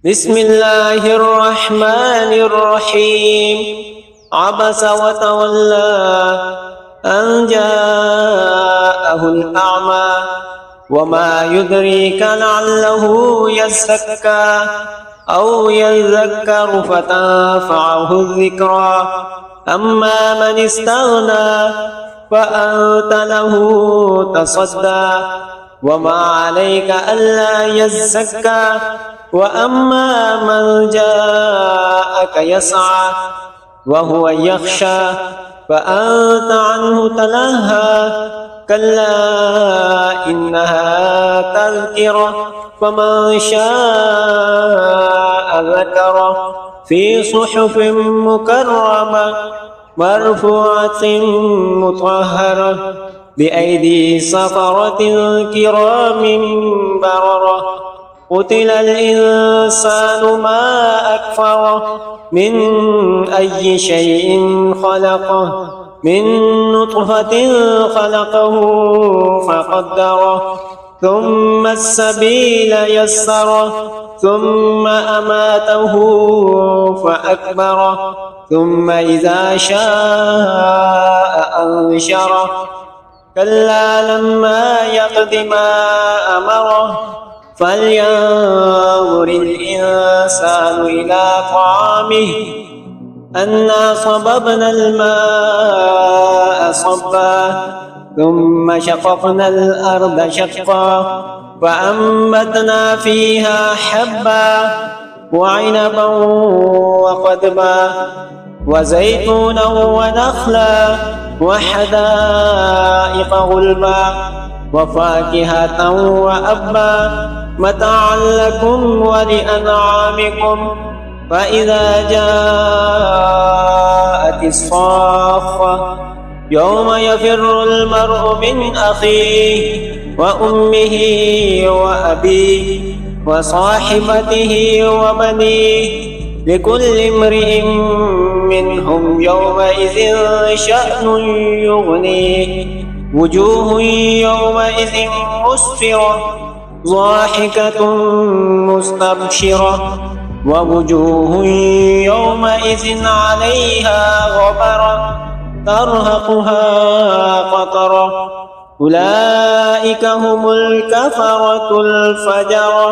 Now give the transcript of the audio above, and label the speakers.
Speaker 1: بسم الله الرحمن الرحيم. عبس وتولى أن جاءه الأعمى وما يدريك لعله يزكى أو يذكر فتنفعه الذكرى. أما من استغنى فأنت له تصدى وما عليك ألا يزكى. وأما من جاءك يسعى وهو يخشى فأنت عنه تلهى. كلا إنها تذكرة فمن شاء ذكره في صحف مكرمة مرفوعة مطهرة بأيدي سفرة كرام بررة. قتل الإنسان ما أكفره من أي شيء خلقه من نطفة خلقه فقدره ثم السبيل يسره ثم أماته فأكبره ثم إذا شاء أنشره. كلا لما يقض ما أمره فلينظر الإنسان إلى طعامه أنا صببنا الماء صبا ثم شققنا الأرض شقا فأنبتنا فيها حبا وعنبا وقضبا وزيتونا ونخلا وحدائق غلبا وفاكهة وأبا متاعا لكم ولأنعامكم. فإذا جاءت الصاخة يوم يفر المرء من أخيه وأمه وأبيه وصاحبته وبنيه لكل امرئ منهم يومئذ شأن يغنيه. وجوه يومئذ مسفرة ضاحكة مستبشرة ووجوه يومئذ عليها غبرة ترهقها قترة. أولئك هم الكفرة الفجرة.